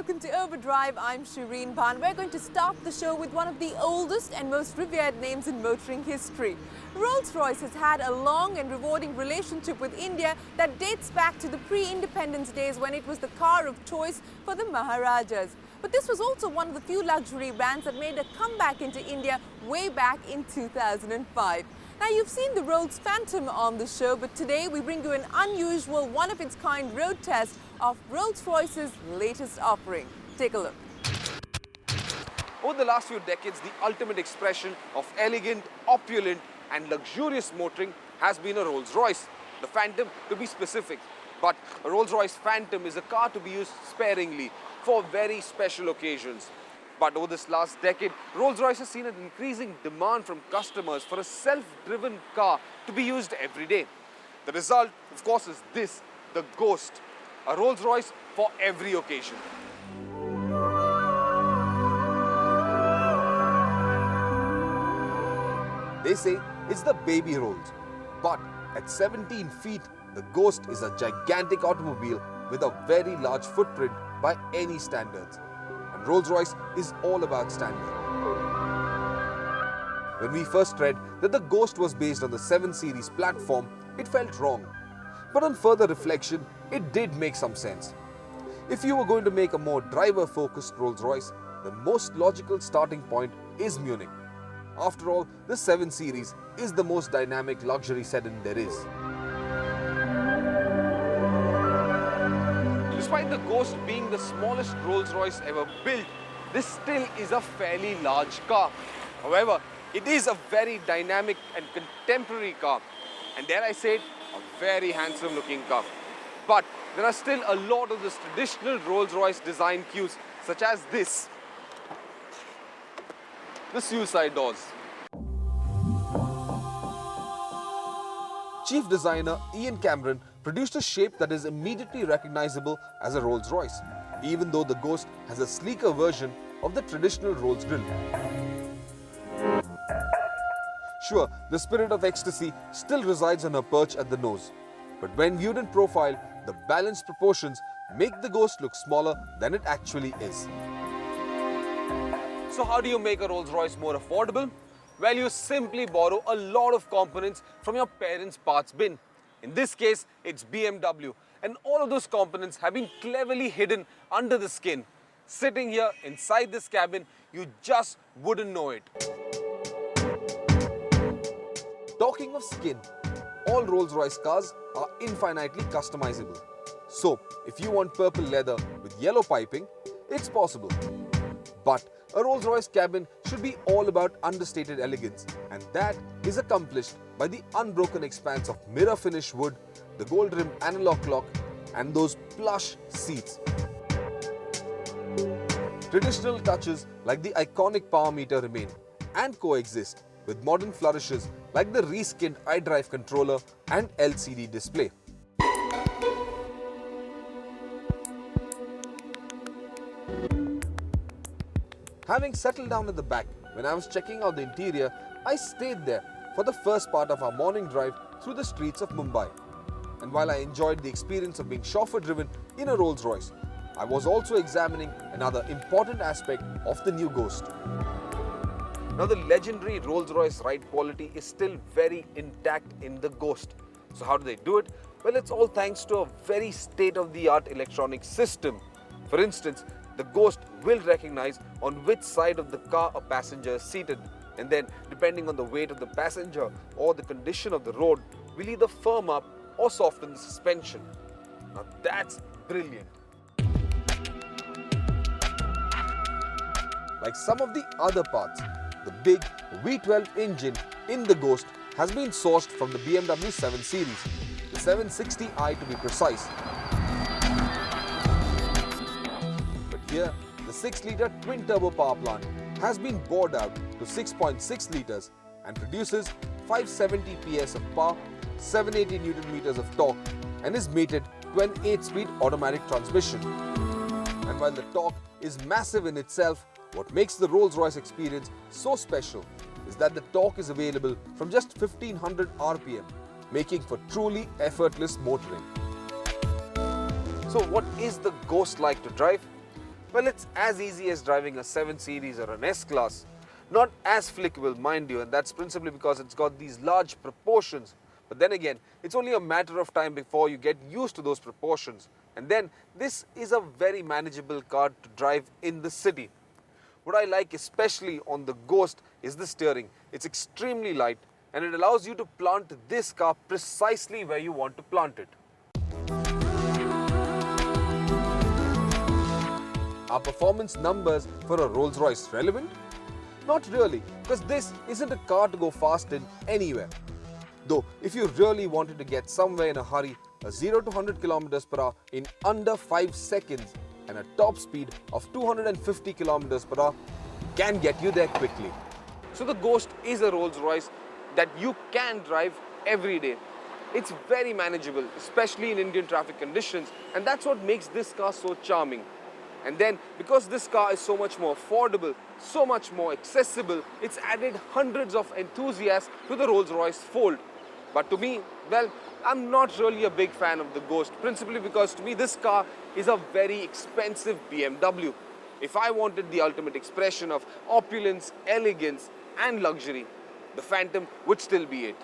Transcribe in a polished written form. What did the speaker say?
welcome to Overdrive. I'm Shereen, Bhan. We're going to start the show with one of the oldest and most revered names in motoring history. Rolls-Royce has had a long and rewarding relationship with India that dates back to the pre-independence days when it was the car of choice for the Maharajas. But this was also one of the few luxury brands that made a comeback into India way back in 2005. Now, you've seen the Rolls Phantom on the show, but today we bring you an unusual, one-of-its-kind road test of Rolls-Royce's latest offering. Take a look. Over the last few decades, the ultimate expression of elegant, opulent and luxurious motoring has been a Rolls-Royce. The Phantom, to be specific. But a Rolls-Royce Phantom is a car to be used sparingly for very special occasions. But over this last decade, Rolls-Royce has seen an increasing demand from customers for a self-driven car to be used every day. The result, of course, is this, the Ghost, a Rolls-Royce for every occasion. They say it's the baby Rolls, but at 17 feet, the Ghost is a gigantic automobile with a very large footprint by any standards. And Rolls-Royce is all about standard. When we first read that the Ghost was based on the 7 Series platform, it felt wrong. But on further reflection, it did make some sense. If you were going to make a more driver-focused Rolls-Royce, the most logical starting point is Munich. After all, the 7 Series is the most dynamic luxury sedan there is. Despite the Ghost being the smallest Rolls-Royce ever built, this still is a fairly large car. However, it is a very dynamic and contemporary car, and dare I say it, a very handsome looking car. But there are still a lot of the traditional Rolls-Royce design cues, such as this, the suicide doors. Chief designer Ian Cameron produced a shape that is immediately recognizable as a Rolls-Royce, even though the Ghost has a sleeker version of the traditional Rolls grille. Sure, the spirit of ecstasy still resides on her perch at the nose, but when viewed in profile, the balanced proportions make the Ghost look smaller than it actually is. So how do you make a Rolls-Royce more affordable? Well, you simply borrow a lot of components from your parents' parts bin. In this case, it's BMW, and all of those components have been cleverly hidden under the skin. Sitting here inside this cabin, you just wouldn't know it. Talking of skin, all Rolls-Royce cars are infinitely customizable. So, if you want purple leather with yellow piping, it's possible. But a Rolls-Royce cabin should be all about understated elegance, and that is accomplished by the unbroken expanse of mirror finish wood, the gold rim analog clock, and those plush seats. Traditional touches like the iconic power meter remain and coexist with modern flourishes like the reskinned iDrive controller and LCD display. Having settled down at the back, when I was checking out the interior, I stayed there for the first part of our morning drive through the streets of Mumbai. And while I enjoyed the experience of being chauffeur-driven in a Rolls-Royce, I was also examining another important aspect of the new Ghost. Now, the legendary Rolls-Royce ride quality is still very intact in the Ghost. So how do they do it? Well, it's all thanks to a very state-of-the-art electronic system. For instance, the Ghost will recognize on which side of the car a passenger is seated, and then, depending on the weight of the passenger or the condition of the road, will either firm up or soften the suspension. Now that's brilliant. Like some of the other parts, the big V12 engine in the Ghost has been sourced from the BMW 7 Series, the 760i to be precise. Here, the 6-litre twin-turbo power plant has been bored out to 6.6 litres and produces 570 PS of power, 780 Nm of torque, and is mated to an 8-speed automatic transmission. And while the torque is massive in itself, what makes the Rolls-Royce experience so special is that the torque is available from just 1500 RPM, making for truly effortless motoring. So what is the Ghost like to drive? Well, it's as easy as driving a 7 Series or an S-Class. Not as flickable, mind you, and that's principally because it's got these large proportions. But then again, it's only a matter of time before you get used to those proportions. And then, this is a very manageable car to drive in the city. What I like especially on the Ghost is the steering. It's extremely light and it allows you to plant this car precisely where you want to plant it. Are performance numbers for a Rolls-Royce relevant? Not really, because this isn't a car to go fast in anywhere. Though, if you really wanted to get somewhere in a hurry, a 0 to 100 km per hour in under 5 seconds and a top speed of 250 km per hour can get you there quickly. So the Ghost is a Rolls-Royce that you can drive every day. It's very manageable, especially in Indian traffic conditions, and that's what makes this car so charming. And then, because this car is so much more affordable, so much more accessible, it's added hundreds of enthusiasts to the Rolls-Royce fold. But to me, well, I'm not really a big fan of the Ghost, principally because to me this car is a very expensive BMW. If I wanted the ultimate expression of opulence, elegance and luxury, the Phantom would still be it.